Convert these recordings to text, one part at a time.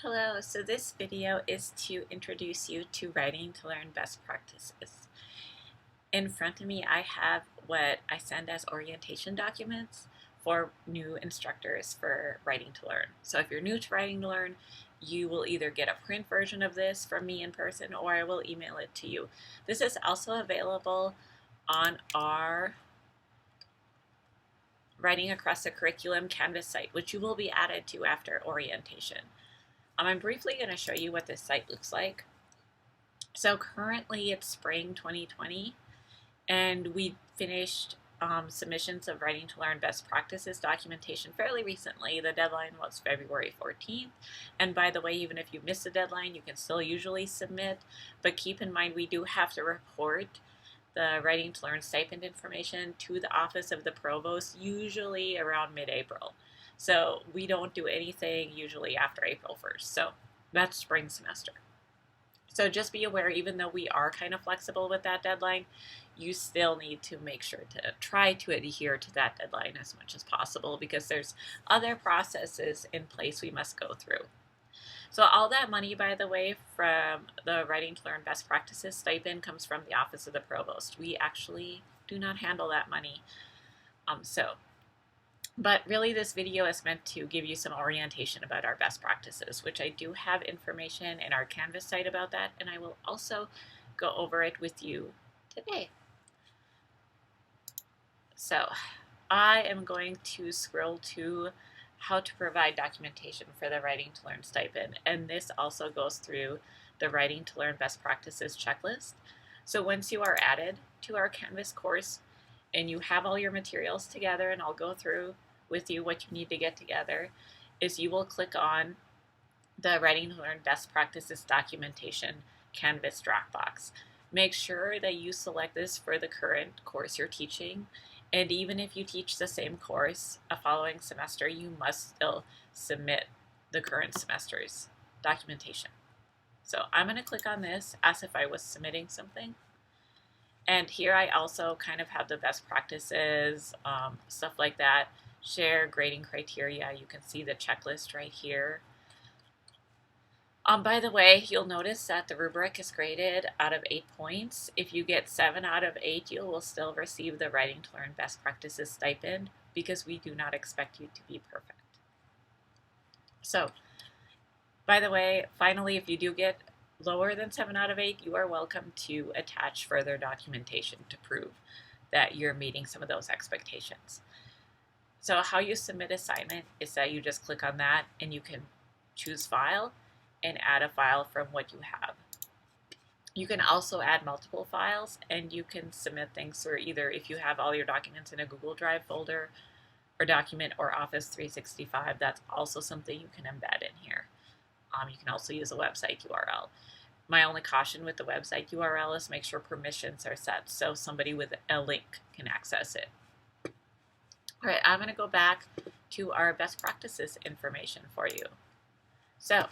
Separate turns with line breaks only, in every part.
Hello, so this video is to introduce you to Writing to Learn best practices. In front of me, I have what I send as orientation documents for new instructors for Writing to Learn. So if you're new to Writing to Learn, you will either get a print version of this from me in person or I will email it to you. This is also available on our Writing Across the Curriculum Canvas site, which you will be added to after orientation. I'm briefly going to show you what this site looks like. So currently it's spring 2020, and we finished submissions of Writing to Learn best practices documentation fairly recently. The deadline was February 14th. And by the way, even if you miss the deadline, you can still usually submit. But keep in mind, we do have to report the Writing to Learn stipend information to the Office of the Provost, usually around mid-April. So we don't do anything usually after April 1st. So that's spring semester. So just be aware, even though we are kind of flexible with that deadline, you still need to make sure to try to adhere to that deadline as much as possible because there's other processes in place we must go through. So all that money, by the way, from the Writing to Learn best practices stipend comes from the Office of the Provost. We actually do not handle that money. But really this video is meant to give you some orientation about our best practices, which I do have information in our Canvas site about that, and I will also go over it with you today. So I am going to scroll to how to provide documentation for the Writing to Learn stipend, and this also goes through the Writing to Learn best practices checklist. So once you are added to our Canvas course and you have all your materials together, and I'll go through with you what you need to get together, is you will click on the Writing to Learn best practices documentation Canvas Dropbox. Make sure that you select this for the current course you're teaching, and even if you teach the same course a following semester, you must still submit the current semester's documentation. So I'm going to click on this as if I was submitting something. And here I also kind of have the best practices, stuff like that. Share grading criteria. You can see the checklist right here. By the way, you'll notice that the rubric is graded out of 8 points. If you get 7 out of 8, you will still receive the Writing to Learn best practices stipend because we do not expect you to be perfect. So, by the way, finally, if you do get lower than 7 out of 8, you are welcome to attach further documentation to prove that you're meeting some of those expectations. So how you submit assignment is that you just click on that and you can choose file and add a file from what you have. You can also add multiple files, and you can submit things through either, if you have all your documents in a Google Drive folder or document or Office 365, that's also something you can embed in here. You can also use a website URL. My only caution with the website URL is make sure permissions are set so somebody with a link can access it. All right, I'm going to go back to our best practices information for you. So,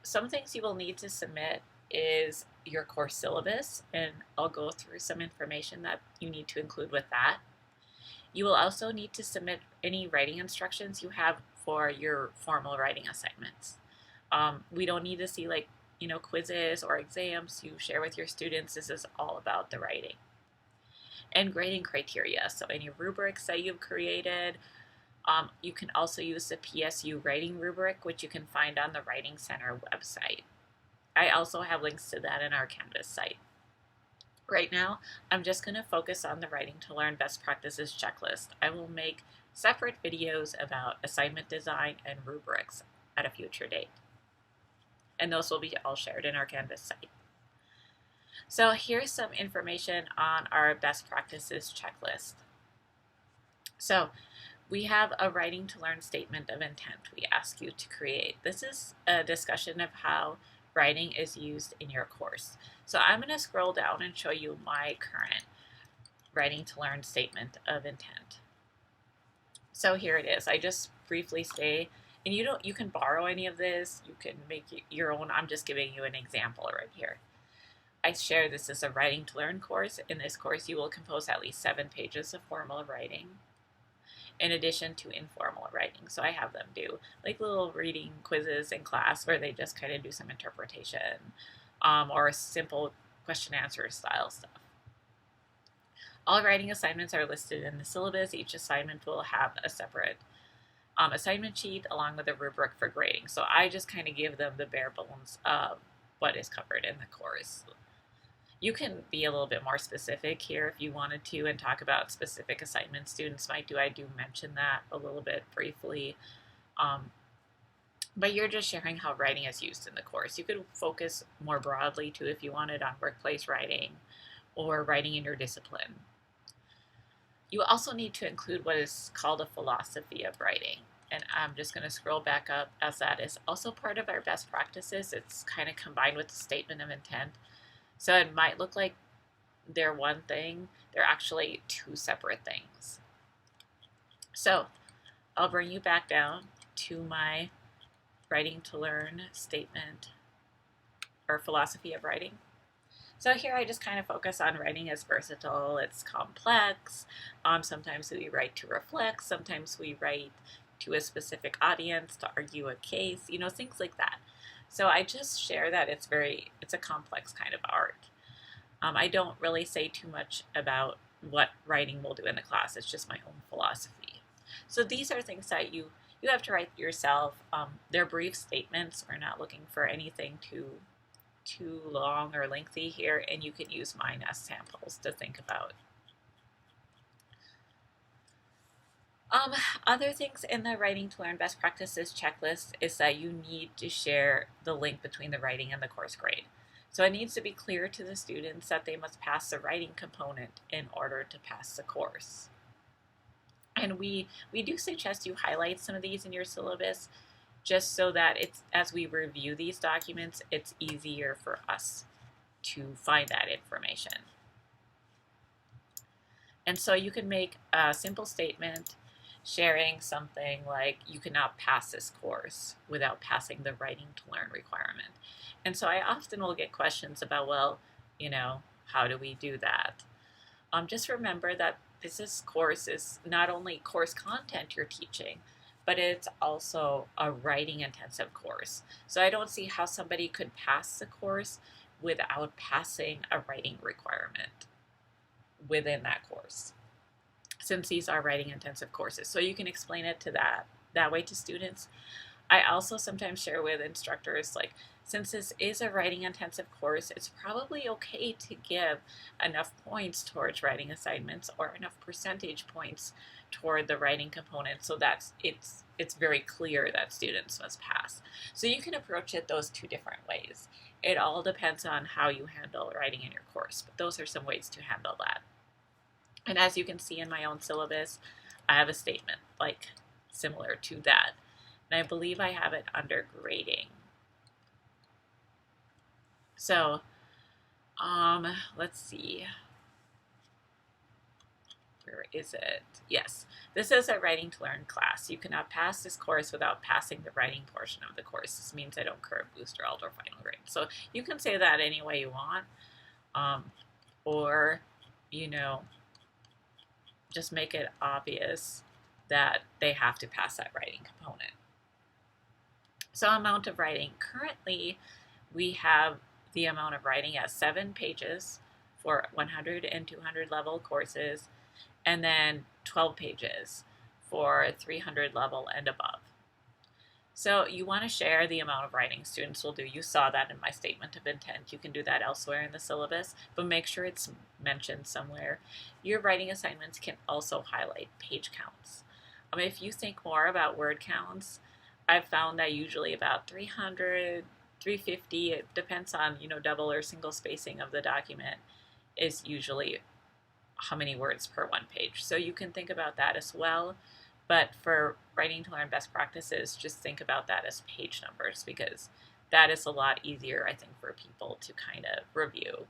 some things you will need to submit is your course syllabus, and I'll go through some information that you need to include with that. You will also need to submit any writing instructions you have for your formal writing assignments. We don't need to see quizzes or exams you share with your students. This is all about the writing. And grading criteria, so any rubrics that you've created. You can also use the PSU writing rubric, which you can find on the Writing Center website. I also have links to that in our Canvas site. Right now, I'm just going to focus on the Writing to Learn best practices checklist. I will make separate videos about assignment design and rubrics at a future date. And those will be all shared in our Canvas site. So here's some information on our best practices checklist. So we have a Writing to Learn statement of intent we ask you to create. This is a discussion of how writing is used in your course. So I'm going to scroll down and show you my current Writing to Learn statement of intent. So here it is. I just briefly say, and you can borrow any of this, you can make your own. I'm just giving you an example right here. I share this as a Writing to Learn course. In this course, you will compose at least 7 pages of formal writing. in addition to informal writing. So I have them do like little reading quizzes in class where they just kind of do some interpretation, or simple question answer style stuff. All writing assignments are listed in the syllabus. Each assignment will have a separate assignment sheet along with a rubric for grading. So I just kind of give them the bare bones of what is covered in the course. You can be a little bit more specific here if you wanted to and talk about specific assignments students might do. I do mention that a little bit briefly. But you're just sharing how writing is used in the course. You could focus more broadly too if you wanted on workplace writing or writing in your discipline. You also need to include what is called a philosophy of writing. And I'm just going to scroll back up as that is also part of our best practices. It's kind of combined with the statement of intent. So it might look like they're one thing. They're actually two separate things. So I'll bring you back down to my writing to learn statement or philosophy of writing. So here I just kind of focus on writing as versatile. It's complex. Sometimes we write to reflect. Sometimes we write to a specific audience to argue a case, things like that. So I just share that it's a complex kind of art. I don't really say too much about what writing will do in the class. It's just my own philosophy. So these are things that you have to write yourself. They're brief statements. We're not looking for anything too long or lengthy here, and you can use mine as samples to think about. Other things in the Writing to Learn Best Practices checklist is that you need to share the link between the writing and the course grade. So it needs to be clear to the students that they must pass the writing component in order to pass the course. And we do suggest you highlight some of these in your syllabus just so that as we review these documents, it's easier for us to find that information. And so you can make a simple statement sharing something like, you cannot pass this course without passing the Writing to Learn requirement. And so I often will get questions about, well, how do we do that? Just remember that this course is not only course content you're teaching, but it's also a writing intensive course. So I don't see how somebody could pass the course without passing a writing requirement within that course, since these are writing intensive courses. So you can explain it to that way to students. I also sometimes share with instructors, like, since this is a writing intensive course, it's probably okay to give enough points towards writing assignments or enough percentage points toward the writing component so that it's very clear that students must pass. So you can approach it those two different ways. It all depends on how you handle writing in your course, but those are some ways to handle that. And as you can see in my own syllabus, I have a statement like similar to that. And I believe I have it under grading. So, let's see. Where is it? Yes, this is a Writing to Learn class. You cannot pass this course without passing the writing portion of the course. This means I don't curve, boost, or alter final grade. So you can say that any way you want, or, just make it obvious that they have to pass that writing component. So amount of writing. Currently, we have the amount of writing at 7 pages for 100 and 200 level courses, and then 12 pages for 300 level and above. So you want to share the amount of writing students will do. You saw that in my statement of intent. You can do that elsewhere in the syllabus, but make sure it's mentioned somewhere. Your writing assignments can also highlight page counts. If you think more about word counts, I've found that usually about 300, 350, it depends on, double or single spacing of the document, is usually how many words per one page. So you can think about that as well. But for Writing to Learn Best Practices, just think about that as page numbers, because that is a lot easier, I think, for people to kind of review.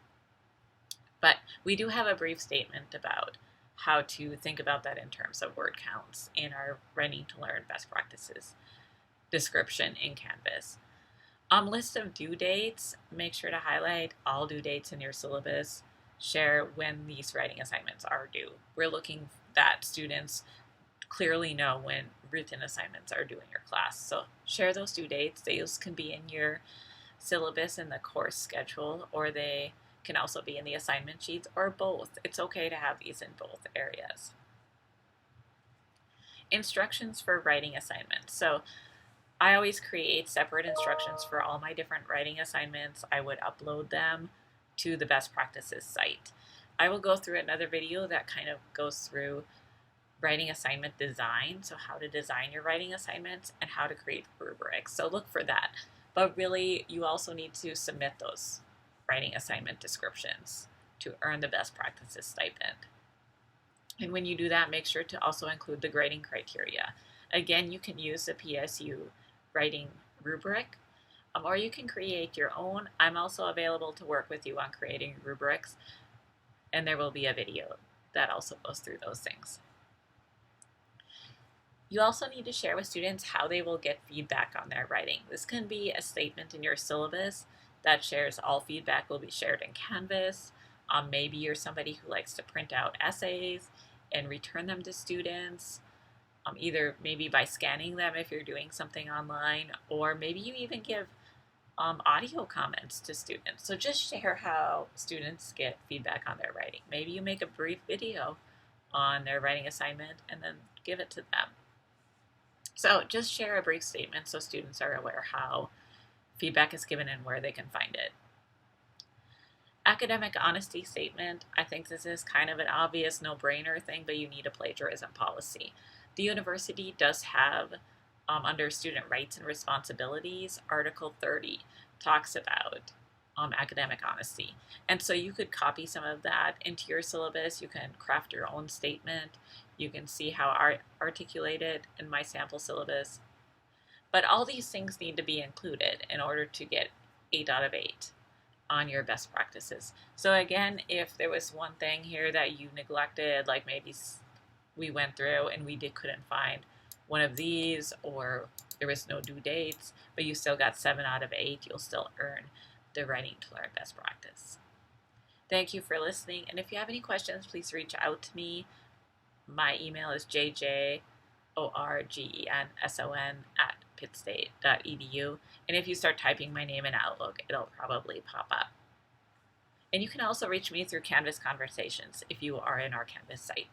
But we do have a brief statement about how to think about that in terms of word counts in our Writing to Learn Best Practices description in Canvas. List of due dates. Make sure to highlight all due dates in your syllabus. Share when these writing assignments are due. We're looking that students clearly know when written assignments are due in your class. So share those due dates. Those can be in your syllabus and the course schedule, or they can also be in the assignment sheets, or both. It's okay to have these in both areas. Instructions for writing assignments. So I always create separate instructions for all my different writing assignments. I would upload them to the best practices site. I will go through another video that kind of goes through writing assignment design, so how to design your writing assignments and how to create rubrics. So look for that. But really, you also need to submit those writing assignment descriptions to earn the best practices stipend. And when you do that, make sure to also include the grading criteria. Again, you can use the PSU writing rubric, or you can create your own. I'm also available to work with you on creating rubrics, and there will be a video that also goes through those things. You also need to share with students how they will get feedback on their writing. This can be a statement in your syllabus that shares all feedback will be shared in Canvas. Maybe you're somebody who likes to print out essays and return them to students, either maybe by scanning them if you're doing something online, or maybe you even give audio comments to students. So just share how students get feedback on their writing. Maybe you make a brief video on their writing assignment and then give it to them. So just share a brief statement so students are aware how feedback is given and where they can find it. Academic honesty statement. I think this is kind of an obvious no-brainer thing, but you need a plagiarism policy. The university does have, under student rights and responsibilities, Article 30 talks about academic honesty. And so you could copy some of that into your syllabus. You can craft your own statement. You can see how I articulate it in my sample syllabus. But all these things need to be included in order to get 8 out of 8 on your best practices. So again, if there was one thing here that you neglected, like maybe we went through and we couldn't find one of these, or there was no due dates, but you still got 7 out of 8, you'll still earn the Writing to Learn best practice. Thank you for listening, and if you have any questions, please reach out to me. My email is jjorgenson@pittstate.edu, and if you start typing my name in Outlook, it'll probably pop up. And you can also reach me through Canvas Conversations if you are in our Canvas site.